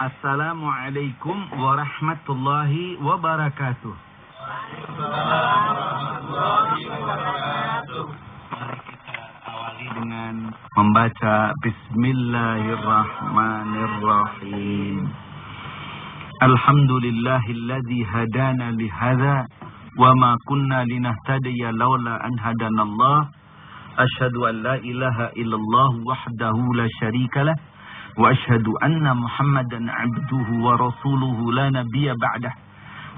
Assalamualaikum warahmatullahi wabarakatuh. Mari kita awali dengan membaca Bismillahirrahmanirrahim. Alhamdulillahilladzi hadana lihadza wa ma kunna linahtadiya laula an hadanallah. Asyhadu an la ilaha illallah wahdahu la syarikalah wa asyhadu anna Muhammadan abduhu wa rasuluhu la nabiyya ba'dah.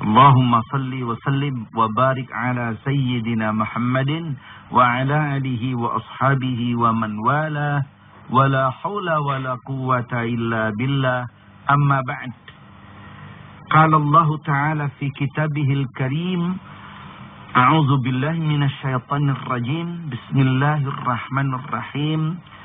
Allahumma salli wa sallim wa barik ala sayyidina Muhammadin wa ala alihi wa ashabihi wa man wala wa la hawla wa la quwwata illa billah. Amma ba'd. Qala Allah Ta'ala fi kitabihil karim, a'udzu billahi minasy syaithanir rajim. Bismillahirrahmanirrahim.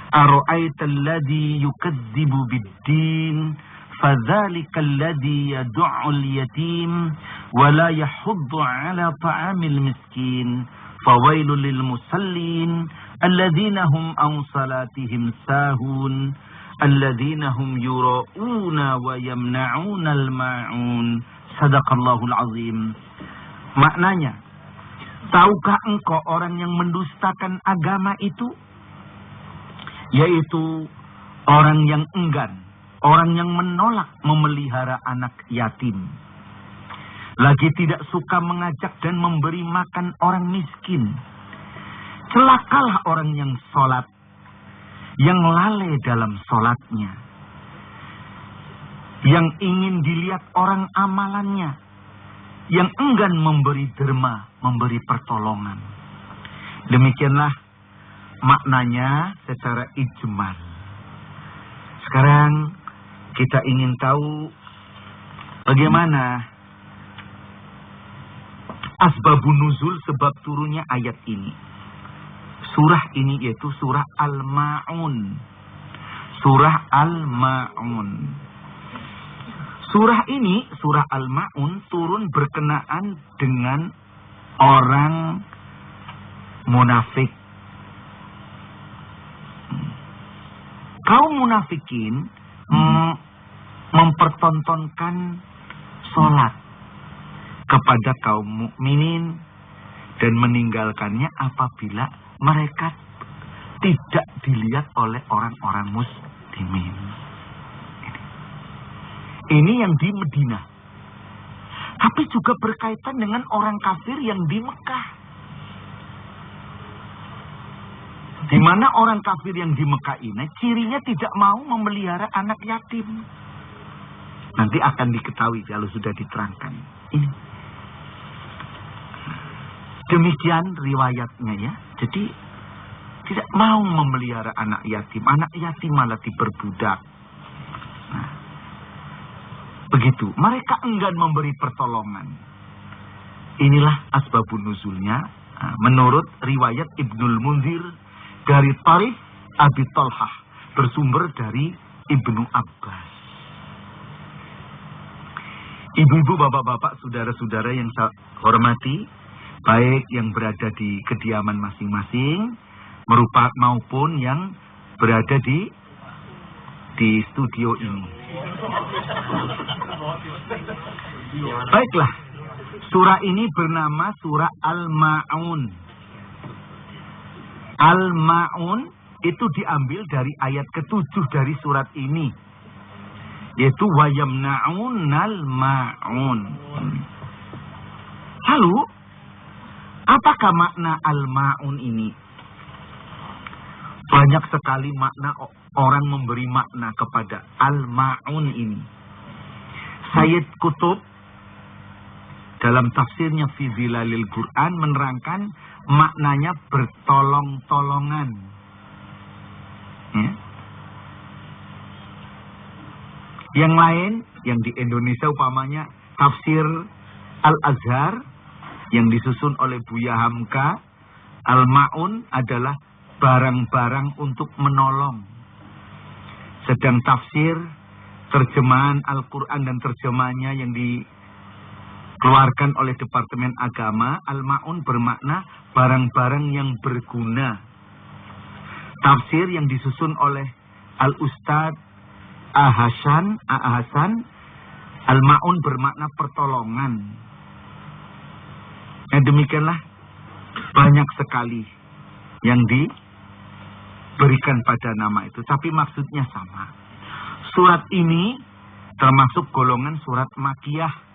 Ara'aita alladhi yukadzibu bid-din fadzalika alladhi yad'ul yatim wa la yahuddu 'ala ta'amil miskin fawailul lil musallin alladzina hum an salatihim sahun alladzina hum yura'una wa yamna'una al-ma'un. Sadaqallahul azim. Maknanya, tahukah engkau orang yang mendustakan agama itu? Yaitu orang yang enggan, orang yang menolak memelihara anak yatim. Lagi tidak suka mengajak dan memberi makan orang miskin. Celakalah orang yang sholat, yang lalai dalam sholatnya, yang ingin dilihat orang amalannya, yang enggan memberi derma, memberi pertolongan. Demikianlah maknanya secara ijmal. Sekarang kita ingin tahu bagaimana asbabun nuzul, sebab turunnya ayat ini. Surah ini yaitu surah Al-Ma'un. Surah Al-Ma'un. Surah ini, surah Al-Ma'un, turun berkenaan dengan orang munafik. Kaum munafikin mempertontonkan sholat kepada kaum mukminin dan meninggalkannya apabila mereka tidak dilihat oleh orang-orang muslimin. Ini yang di Madinah. Tapi juga berkaitan dengan orang kafir yang di Mekah. Di mana orang kafir yang di Mekah ini cirinya tidak mau memelihara anak yatim. Nanti akan diketahui kalau sudah diterangkan. Ini. Demikian riwayatnya ya. Jadi tidak mau memelihara anak yatim. Anak yatim malah diperbudak. Nah, begitu. Mereka enggan memberi pertolongan. Inilah asbabun nuzulnya. Nah, menurut riwayat Ibnul Munzir dari Tarif Abi Talhah, bersumber dari Ibnu Abbas. Ibu-ibu, bapak-bapak, saudara-saudara yang saya hormati, baik yang berada di kediaman masing-masing maupun yang berada di studio ini. Baiklah, surah ini bernama surah Al-Ma'un. Al-Ma'un itu diambil dari ayat ke-7 dari surat ini, yaitu wa yamna'unal ma'un. Lalu, apakah makna Al-Ma'un ini? Banyak sekali makna orang memberi makna kepada Al-Ma'un ini. Sayyid Qutb dalam tafsirnya Fi Zilalil Quran menerangkan maknanya bertolong-tolongan. Ya. Yang lain, yang di Indonesia upamanya tafsir Al-Azhar yang disusun oleh Buya Hamka, Al-Ma'un adalah barang-barang untuk menolong. Sedang tafsir, terjemahan Al-Quran dan terjemahannya yang dikeluarkan oleh Departemen Agama, Al-Ma'un bermakna barang-barang yang berguna. Tafsir yang disusun oleh Al-Ustadz Ahasan, al-ma'un bermakna pertolongan. Demikianlah banyak sekali yang diberikan pada nama itu. Tapi maksudnya sama. Surat ini termasuk golongan surat Makiyah.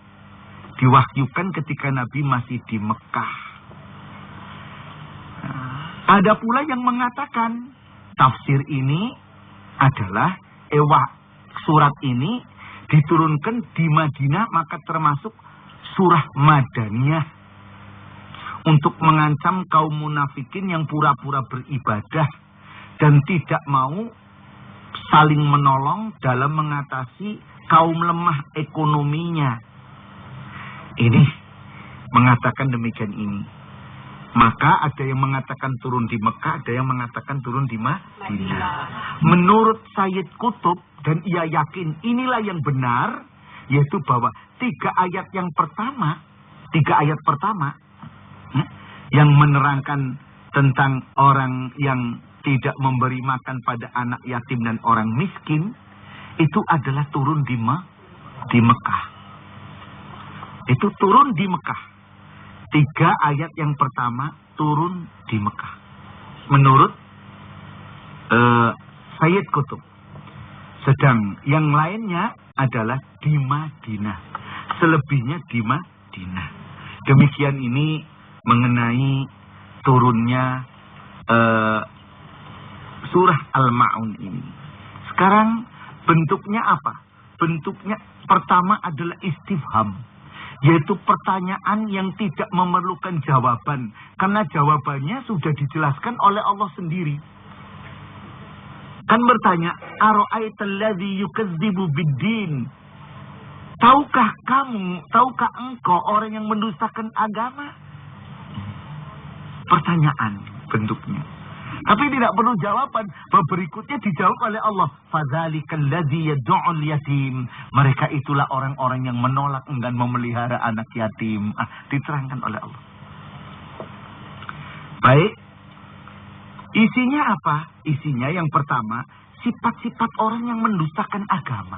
Diwahyukan ketika Nabi masih di Mekah. Ada pula yang mengatakan tafsir ini adalah surat ini diturunkan di Madinah, maka termasuk surah Madaniyah untuk mengancam kaum munafikin yang pura-pura beribadah dan tidak mau saling menolong dalam mengatasi kaum lemah ekonominya. Ini mengatakan demikian ini. Maka ada yang mengatakan turun di Mekah, ada yang mengatakan turun di Madinah. Menurut Sayyid Qutb, dan ia yakin inilah yang benar, yaitu bahwa tiga ayat pertama yang menerangkan tentang orang yang tidak memberi makan pada anak yatim dan orang miskin, itu adalah turun di Mekah. Itu turun di Mekah. 3 ayat yang pertama turun di Mekah. Menurut Sayyid Qutb. Sedang yang lainnya adalah di Madinah. Selebihnya di Madinah. Demikian ini mengenai turunnya surah Al-Ma'un ini. Sekarang bentuknya apa? Bentuknya pertama adalah istifham. Yaitu pertanyaan yang tidak memerlukan jawaban. Karena jawabannya sudah dijelaskan oleh Allah sendiri. Kan bertanya, Ara'aital ladzi yukadzibu biddin? Tahukah engkau orang yang mendustakan agama? Pertanyaan bentuknya. Tapi tidak perlu jawaban. Berikutnya dijawab oleh Allah. Fadzalikal ladzi yad'ul yatim. Mereka itulah orang-orang yang menolak enggan memelihara anak yatim. Diterangkan oleh Allah. Baik. Isinya apa? Isinya yang pertama, sifat-sifat orang yang mendustakan agama.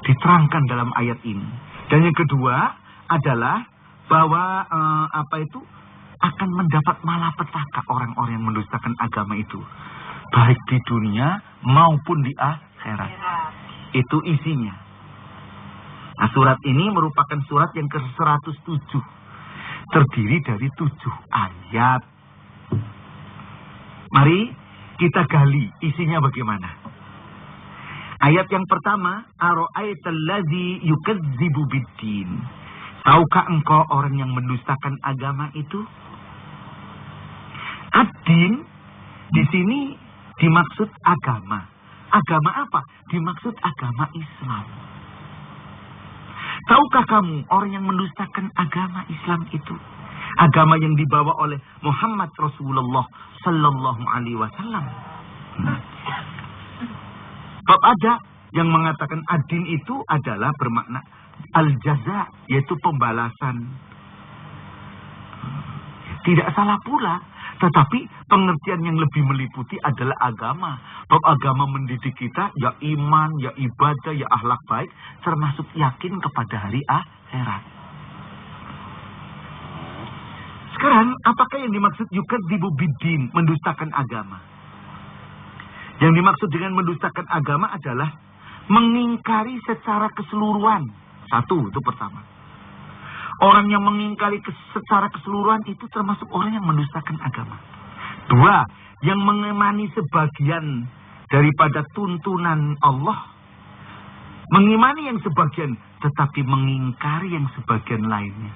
Diterangkan dalam ayat ini. Dan yang kedua adalah bahwa akan mendapat malapetaka orang-orang yang mendustakan agama itu. Baik di dunia maupun di akhirat. Itu isinya. Nah, surat ini merupakan surat yang ke-107. Terdiri dari 7 ayat. Mari kita gali isinya bagaimana. Ayat yang pertama, Ara'aital ladzi yukadzibu biddin. Tahukah engkau orang yang mendustakan agama itu? Ad-din di sini dimaksud agama. Agama apa? Dimaksud agama Islam. Tahukah kamu orang yang mendustakan agama Islam itu? Agama yang dibawa oleh Muhammad Rasulullah Sallallahu Alaihi Wasallam. Bab ada yang mengatakan ad-din itu adalah bermakna al-jaza, yaitu pembalasan. Tidak salah pula. Tetapi pengertian yang lebih meliputi adalah agama. Bab agama mendidik kita, ya iman, ya ibadah, ya akhlak baik, termasuk yakin kepada hari akhirat. Sekarang, apakah yang dimaksud yukadzibu biddin, mendustakan agama? Yang dimaksud dengan mendustakan agama adalah mengingkari secara keseluruhan. Satu, itu pertama. Orang yang mengingkari secara keseluruhan itu termasuk orang yang mendustakan agama. 2, yang mengimani sebagian daripada tuntunan Allah. Mengimani yang sebagian, tetapi mengingkari yang sebagian lainnya.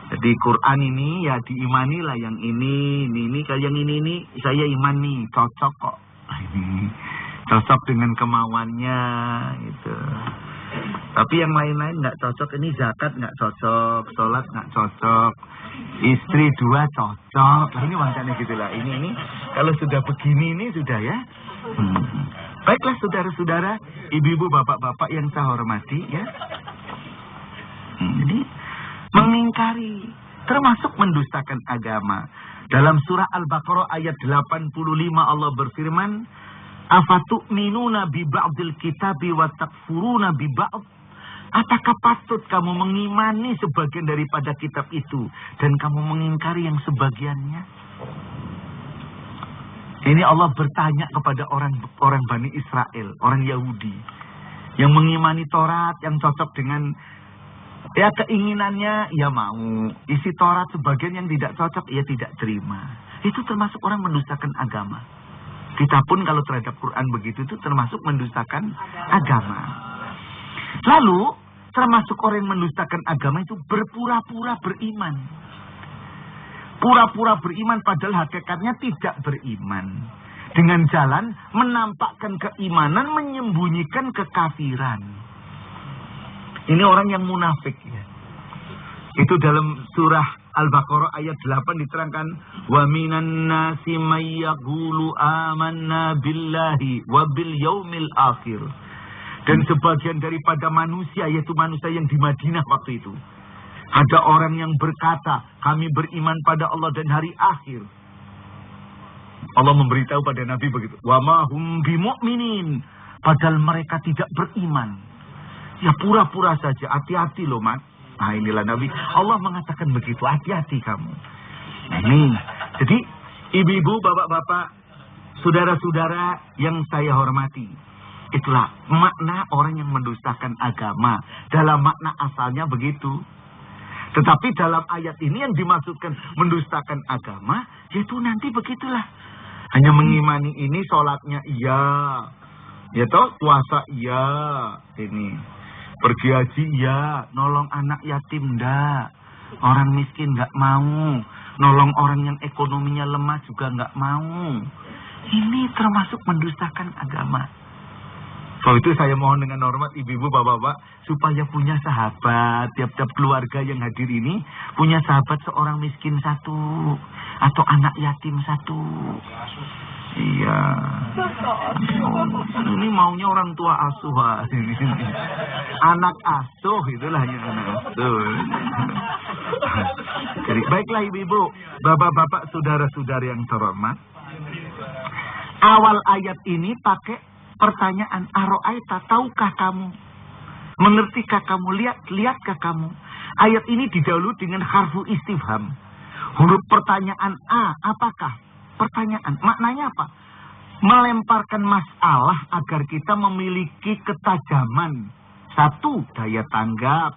Jadi Quran ini ya diimani lah yang ini, kalau yang ini saya imani, cocok kok. Ini cocok dengan kemauannya gitu. Tapi yang lain-lain nggak cocok. Ini zakat nggak cocok, sholat nggak cocok, istri 2 cocok. Ini macamnya gitulah. Ini kalau sudah begini ini sudah ya. Baiklah saudara-saudara, ibu-ibu, bapak-bapak yang saya hormati ya. Jadi mengingkari termasuk mendustakan agama. Dalam surah Al-Baqarah ayat 85 Allah berfirman, Afatu'minuna bi ba'dil kitabi wa takfuruna bi ba'd? Apakah patut kamu mengimani sebagian daripada kitab itu dan kamu mengingkari yang sebagiannya? Ini Allah bertanya kepada orang Bani Israel, orang Yahudi yang mengimani Taurat, yang cocok dengan ya keinginannya, ya mau. Isi Taurat sebagian yang tidak cocok, ya tidak terima. Itu termasuk orang mendustakan agama. Kita pun kalau terhadap Quran begitu itu termasuk mendustakan agama. Lalu termasuk orang yang mendustakan agama itu berpura-pura beriman. Pura-pura beriman padahal hakikatnya tidak beriman. Dengan jalan menampakkan keimanan, menyembunyikan kekafiran. Ini orang yang munafik ya. Itu dalam surah Al-Baqarah ayat 8 diterangkan, wa minan nasi may yaqulu amanna billahi wa bil yaumil akhir. Dan sebagian daripada manusia, yaitu manusia yang di Madinah waktu itu, ada orang yang berkata, kami beriman pada Allah dan hari akhir. Allah memberitahu pada Nabi begitu, wa ma hum bimu'minin, padahal mereka tidak beriman. Ya pura-pura saja, hati-hati loh Mas. Nah inilah Nabi, Allah mengatakan begitu, hati-hati kamu. Nah, ini, jadi ibu-ibu, bapak-bapak, saudara-saudara yang saya hormati, itulah makna orang yang mendustakan agama. Dalam makna asalnya begitu. Tetapi dalam ayat ini yang dimaksudkan mendustakan agama, yaitu nanti begitulah. Hanya mengimani ini, sholatnya iya, ya toh, puasa iya, ini pergi haji iya, nolong anak yatim enggak, orang miskin enggak mau, nolong orang yang ekonominya lemah juga enggak mau. Ini termasuk mendustakan agama. Sebab itu saya mohon dengan hormat ibu-ibu, bapak-bapak, supaya punya sahabat. Tiap-tiap keluarga yang hadir ini punya sahabat seorang miskin satu, atau anak yatim satu. Iya. Ini maunya orang tua asuh. Anak asuh, itulah yang anak asuh. Jadi baiklah ibu-ibu, bapak-bapak, saudara-saudara yang terhormat. Awal ayat ini pakai pertanyaan, aro'aita, tahukah kamu? Mengertikah kamu? Lihatkah kamu? Ayat ini didahului dengan harfu istifham. Huruf pertanyaan A, apakah? Pertanyaan, maknanya apa? Melemparkan masalah agar kita memiliki ketajaman. 1, daya tanggap.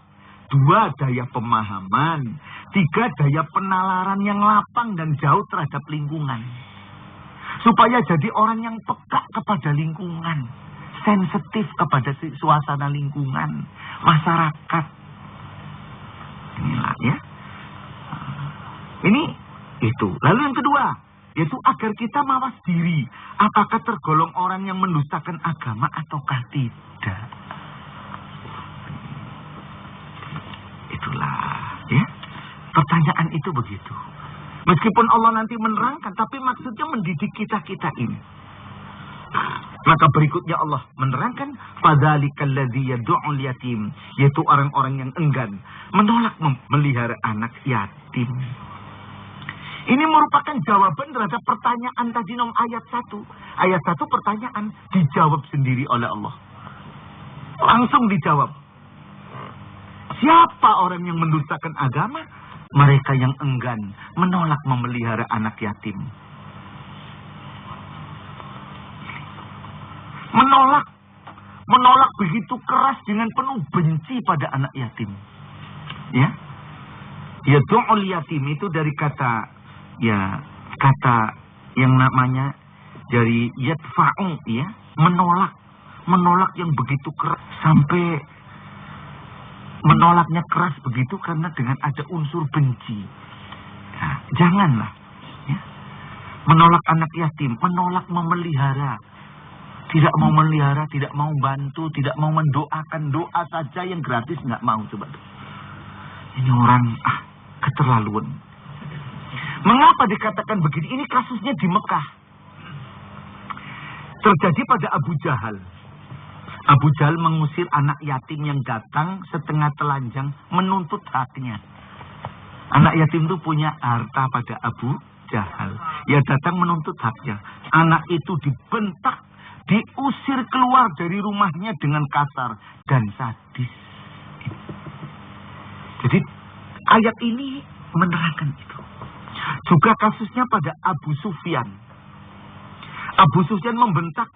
2, daya pemahaman. 3, daya penalaran yang lapang dan jauh terhadap lingkungan. Supaya jadi orang yang peka kepada lingkungan, sensitif kepada suasana lingkungan, masyarakat. Inilah ya. Ini, itu. Lalu yang kedua, yaitu agar kita mawas diri. Apakah tergolong orang yang mendustakan agama ataukah tidak. Itulah, ya. Pertanyaan itu begitu. Meskipun Allah nanti menerangkan, tapi maksudnya mendidik kita ini. Maka berikutnya Allah menerangkan, fadzalikal ladzi yad'ul yatim, yaitu orang-orang yang enggan menolak memelihara anak yatim. Ini merupakan jawaban terhadap pertanyaan tadi nomor ayat 1. Ayat 1 pertanyaan dijawab sendiri oleh Allah. Langsung dijawab. Siapa orang yang mendustakan agama? Mereka yang enggan menolak memelihara anak yatim. Menolak begitu keras dengan penuh benci pada anak yatim. Ya. Yad'ul yatim itu dari kata yang namanya dari yadfa'u, ya, menolak yang begitu keras, sampai menolaknya keras begitu karena dengan ada unsur benci. Nah, janganlah ya, menolak anak yatim, menolak memelihara. Tidak mau melihara, tidak mau bantu, tidak mau mendoakan, doa saja yang gratis nggak mau. Coba tuh. Ini orang keterlaluan. Mengapa dikatakan begini? Ini kasusnya di Mekah. Terjadi pada Abu Jahal. Abu Jahal mengusir anak yatim yang datang setengah telanjang menuntut haknya. Anak yatim itu punya harta pada Abu Jahal. Ya datang menuntut haknya. Anak itu dibentak, diusir keluar dari rumahnya dengan kasar dan sadis. Jadi ayat ini menerangkan itu. Juga kasusnya pada Abu Sufyan. Abu Sufyan membentak,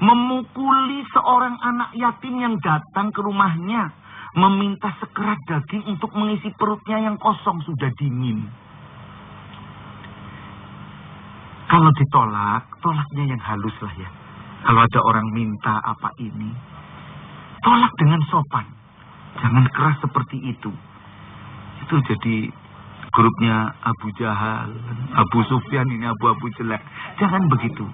memukuli seorang anak yatim yang datang ke rumahnya, meminta sekerat daging untuk mengisi perutnya yang kosong sudah dingin. Kalau ditolak, tolaknya yang halus lah ya. Kalau ada orang minta apa ini, tolak dengan sopan. Jangan keras seperti itu. Itu jadi grupnya Abu Jahal, Abu Sufyan ini abu-abu jelek. Jangan begitu.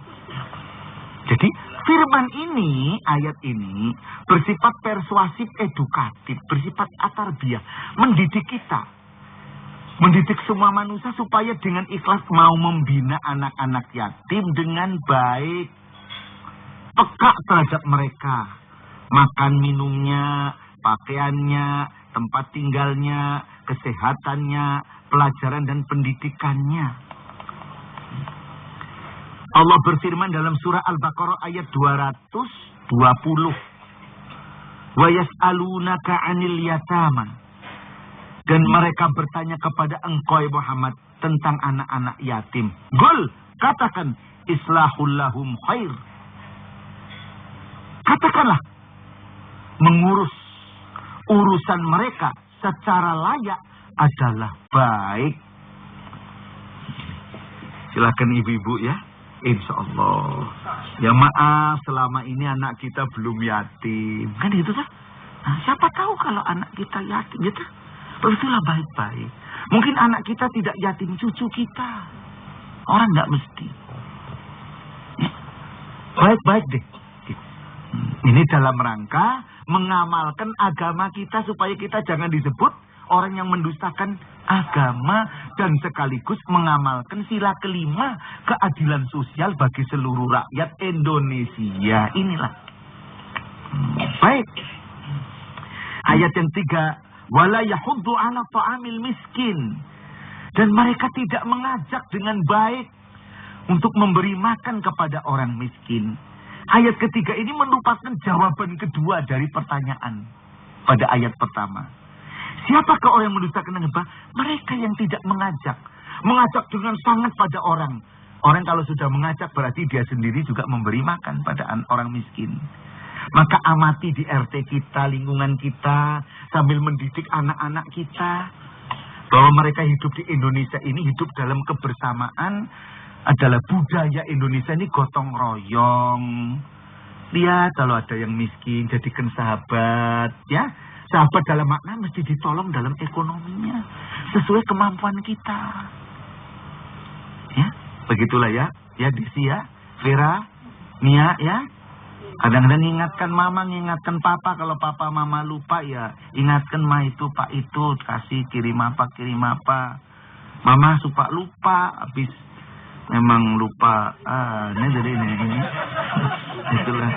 Jadi firman ini, ayat ini bersifat persuasif, edukatif, bersifat atarbiyah, mendidik kita. Mendidik semua manusia supaya dengan ikhlas mau membina anak-anak yatim dengan baik. Peka terhadap mereka. Makan minumnya, pakaiannya, tempat tinggalnya, kesehatannya, pelajaran dan pendidikannya. Allah berfirman dalam surah Al-Baqarah ayat 220. Wa yas'alunaka 'anil yatama. Dan mereka bertanya kepada engkau Muhammad tentang anak-anak yatim. Qul, katakan, islahul lahum khair. Katakanlah, mengurus urusan mereka secara layak adalah baik. Silakan ibu-ibu ya. Insya Allah. Ya maaf, selama ini anak kita belum yatim. Kan gitu kan? Nah, siapa tahu kalau anak kita yatim gitu. Itulah baik-baik. Mungkin anak kita tidak yatim, cucu kita. Orang tidak mesti. Ya. Baik-baik deh. Ini dalam rangka mengamalkan agama kita supaya kita jangan disebut orang yang mendustakan agama dan sekaligus mengamalkan sila kelima keadilan sosial bagi seluruh rakyat Indonesia. Inilah. Baik. Ayat yang 3. Wala yahuddu ala ta'amil miskin. Dan mereka tidak mengajak dengan baik untuk memberi makan kepada orang miskin. Ayat ketiga ini merupakan jawaban kedua dari pertanyaan pada ayat pertama. Siapakah orang yang mendustakan agama? Mereka yang tidak mengajak. Mengajak dengan sangat pada orang. Orang kalau sudah mengajak berarti dia sendiri juga memberi makan pada orang miskin. Maka amati di RT kita, lingkungan kita, sambil mendidik anak-anak kita. Bahwa mereka hidup di Indonesia ini hidup dalam kebersamaan. Adalah budaya Indonesia ini gotong royong. Lihat kalau ada yang miskin, jadikan sahabat. Ya, sahabat dalam makna mesti ditolong dalam ekonominya. Sesuai kemampuan kita. Ya, begitulah ya. Ya, Desi ya. Vera, Nia ya. Kadang-kadang ingatkan mama, ingatkan papa. Kalau papa mama lupa ya ingatkan ma itu, pak itu. Kasih kirim apa. Mama suka lupa. Habis memang lupa. Ini jadi ini. Itulah.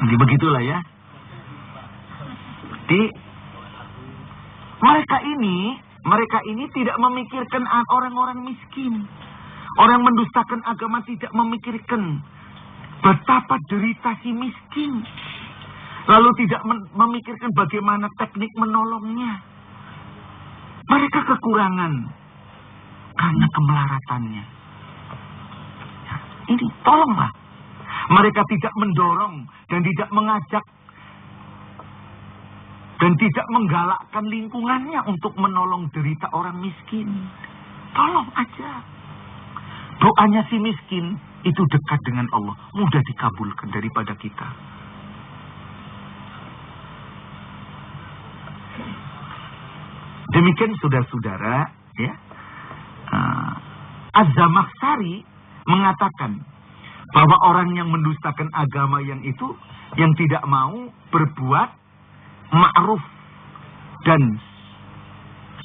Jadi begitulah ya. Di mereka ini tidak memikirkan orang-orang miskin. Orang mendustakan agama tidak memikirkan betapa derita si miskin. Lalu tidak memikirkan bagaimana teknik menolongnya. Mereka kekurangan karena kemelaratannya. Ya, ini tolonglah. Mereka tidak mendorong dan tidak mengajak dan tidak menggalakkan lingkungannya untuk menolong derita orang miskin. Tolong aja. Doanya si miskin itu dekat dengan Allah, mudah dikabulkan daripada kita. Demikian saudara-saudara, ya. Az-Zamakhsyari mengatakan bahwa orang yang mendustakan agama yang tidak mau berbuat ma'ruf dan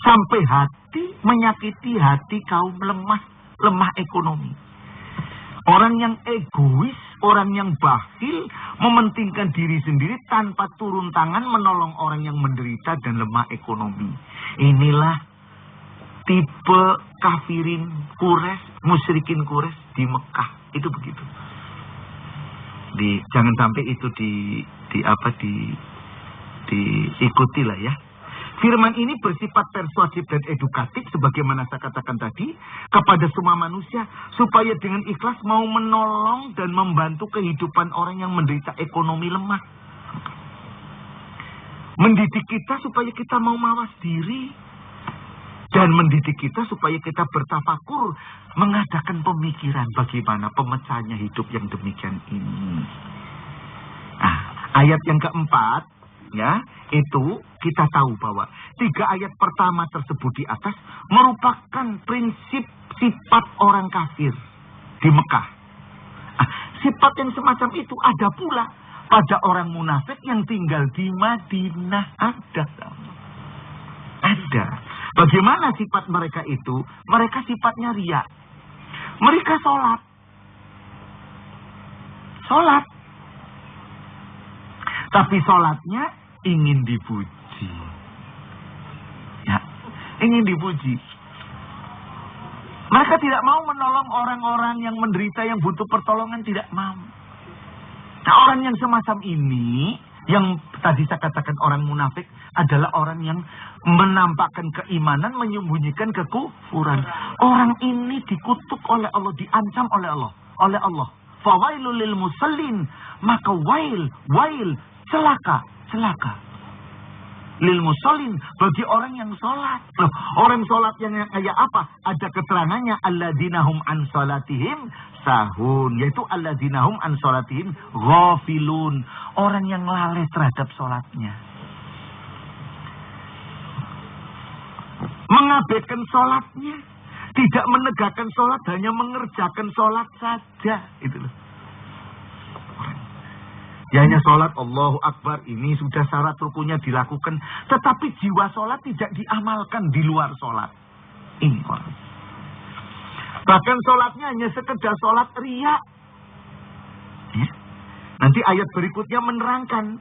sampai hati menyakiti hati kaum lemah ekonomi. Orang yang egois, orang yang bakhil, mementingkan diri sendiri tanpa turun tangan menolong orang yang menderita dan lemah ekonomi. Inilah tipe kafirin Quraisy musyrikin Quraisy di Mekah. Itu begitu. Jangan sampai itu diikuti lah ya. Firman ini bersifat persuasif dan edukatif sebagaimana saya katakan tadi kepada semua manusia supaya dengan ikhlas mau menolong dan membantu kehidupan orang yang menderita ekonomi lemah. Mendidik kita supaya kita mau mawas diri dan mendidik kita supaya kita bertafakur, mengadakan pemikiran bagaimana pemecahannya hidup yang demikian ini. Nah, ayat yang keempat, ya, itu kita tahu bahwa 3 ayat pertama tersebut di atas merupakan prinsip sifat orang kafir di Mekah. Nah, sifat yang semacam itu ada pula pada orang munafik yang tinggal di Madinah. Ada. Bagaimana sifat mereka itu? Mereka sifatnya riya. Mereka sholat. Tapi sholatnya ingin dipuji. Ya, ingin dipuji. Mereka tidak mau menolong orang-orang yang menderita, yang butuh pertolongan, tidak mau. Nah, orang yang semacam ini, yang tadi saya katakan orang munafik, adalah orang yang menampakkan keimanan, menyembunyikan kekufuran. Orang ini dikutuk oleh Allah, diancam oleh Allah. Fawailul lil musallin, maka wail, celaka. Lil musallin, bagi orang yang sholat. Loh, orang sholat yang kayak apa? Ada keterangannya, alladzinahum an sholatihim sahun, yaitu alladzinahum an sholatihim ghafilun, orang yang lalai terhadap sholatnya, mengabaikan sholatnya, tidak menegakkan sholat, hanya mengerjakan sholat saja. Itu loh. Ya, hanya sholat Allahu Akbar, ini sudah syarat rukunya dilakukan, tetapi jiwa sholat tidak diamalkan di luar sholat. Ini orang. Bahkan sholatnya hanya sekedar sholat riya. Ya. Nanti ayat berikutnya menerangkan,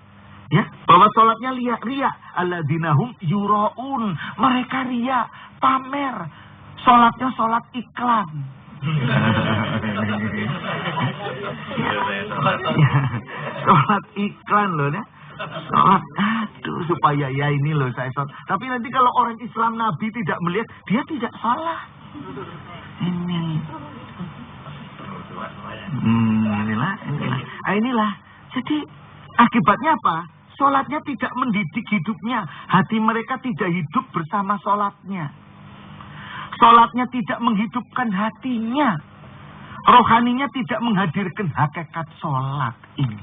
ya, bahwa sholatnya riya. Alladzinahum yura'un, mereka riya, pamer. Sholatnya sholat iklan. Sholat iklan loh, ya. Sholat, supaya ya ini loh saya sholat. Tapi nanti kalau orang Islam Nabi tidak melihat, dia tidak sholat. Inilah. Jadi akibatnya apa? Sholatnya tidak mendidik hidupnya. Hati mereka tidak hidup bersama sholatnya. Sholatnya tidak menghidupkan hatinya. Rohaninya tidak menghadirkan hakikat sholat ini.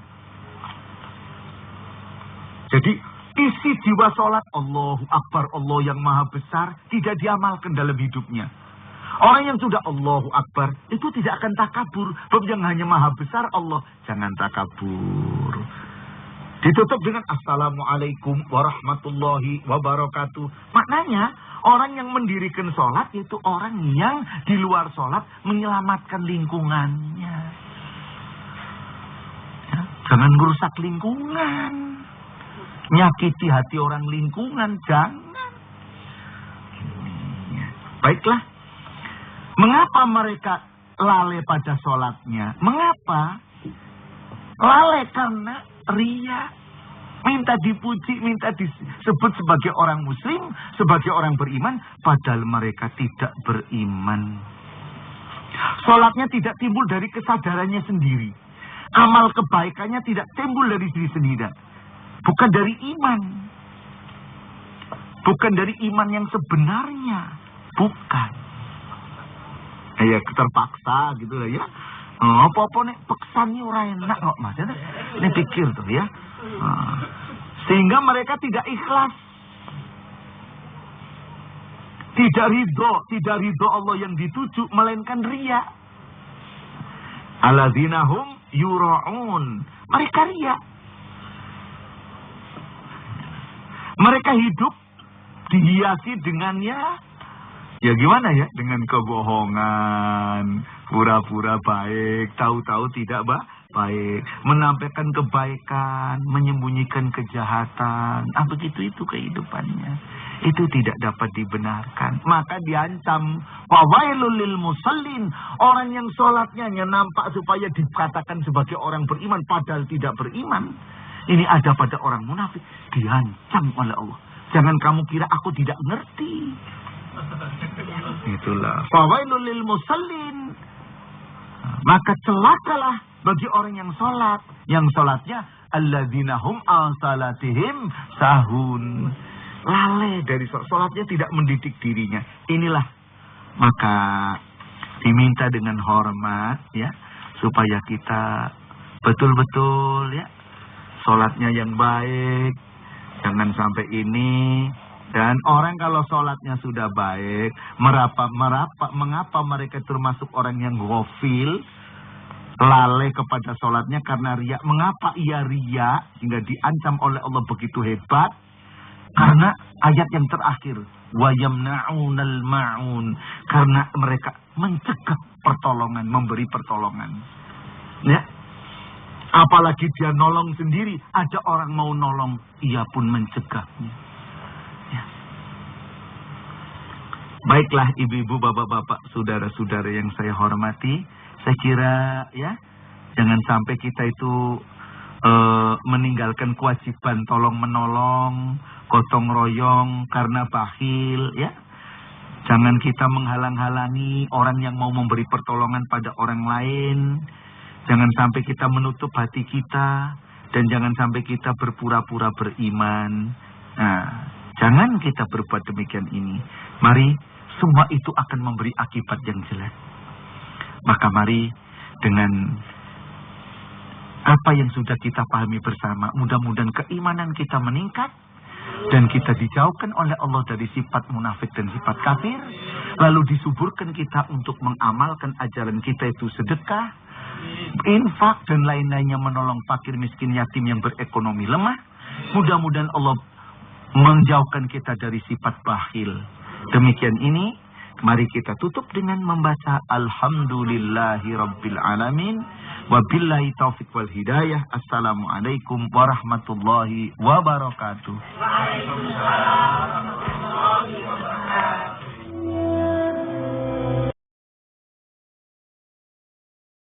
Jadi isi jiwa sholat, Allahu Akbar, Allah yang maha besar, tidak diamalkan dalam hidupnya. Orang yang sudah Allahu Akbar itu tidak akan takabur. Sebab yang hanya maha besar Allah, jangan takabur. Ditutup dengan Assalamualaikum warahmatullahi wabarakatuh. Maknanya orang yang mendirikan sholat yaitu orang yang di luar sholat menyelamatkan lingkungannya. Ya, jangan merusak lingkungan, nyakiti hati orang lingkungan, jangan. Baiklah. Mengapa mereka lalai pada sholatnya? Mengapa? Lalai karena riya. Minta dipuji, minta disebut sebagai orang muslim, sebagai orang beriman, padahal mereka tidak beriman. Sholatnya tidak timbul dari kesadarannya sendiri. Amal kebaikannya tidak timbul dari diri sendiri. Bukan dari iman. Bukan dari iman yang sebenarnya. Bukan. Ya terpaksa gitu lah ya. Apa-apa nek peksan ini orang enak kok mas. Ini pikir tuh ya. Sehingga mereka tidak ikhlas. Tidak ridho Allah yang dituju, melainkan riya. Alladzinahum yura'un. Mereka riya. Mereka hidup dihiasi dengannya, ya gimana ya? Dengan kebohongan, pura-pura baik, tahu-tahu tidak baik, menampilkan kebaikan, menyembunyikan kejahatan. Begitu itu kehidupannya. itu tidak dapat dibenarkan. Maka diancam, fawailul lil musallin, orang yang sholatnya hanya nampak supaya dikatakan sebagai orang beriman padahal tidak beriman. Ini ada pada orang munafik, diancam oleh Allah. Jangan kamu kira aku tidak ngerti. Itulah fawailul lil musallin. Maka celakalah bagi orang yang sholat, yang sholatnya alladzina hum an salatihim sahun, lalai dari sholatnya, tidak mendidik dirinya. Inilah maka diminta dengan hormat ya, supaya kita betul-betul ya sholatnya yang baik, jangan sampai ini. Dan orang kalau sholatnya sudah baik, mengapa mereka termasuk orang yang ghafil, lalai kepada sholatnya karena riya? Mengapa ia riya hingga diancam oleh Allah begitu hebat? Karena ayat yang terakhir, wa yamna'unal ma'un, karena mereka mencegah pertolongan, memberi pertolongan. Ya. Apalagi dia nolong sendiri, ada orang mau nolong, ia pun mencegahnya. Ya. Baiklah ibu-ibu, bapak-bapak, saudara-saudara yang saya hormati, saya kira ya, jangan sampai kita itu meninggalkan kewajiban tolong menolong, gotong royong karena bakhil ya. Jangan kita menghalang-halangi orang yang mau memberi pertolongan pada orang lain. Jangan sampai kita menutup hati kita, dan jangan sampai kita berpura-pura beriman. Nah, jangan kita berbuat demikian ini. Mari, semua itu akan memberi akibat yang jelek. Maka mari dengan apa yang sudah kita pahami bersama, mudah-mudahan keimanan kita meningkat dan kita dijauhkan oleh Allah dari sifat munafik dan sifat kafir, lalu disuburkan kita untuk mengamalkan ajaran kita itu sedekah, infak dan lain-lainnya, menolong fakir, miskin, yatim yang berekonomi lemah. Mudah-mudahan Allah menjauhkan kita dari sifat bakhil. Demikian ini, mari kita tutup dengan membaca Alhamdulillahi Rabbil Alamin. Wabillahi taufiq wal hidayah. Assalamualaikum warahmatullahi wabarakatuh. Waalaikumsalam warahmatullahi wabarakatuh.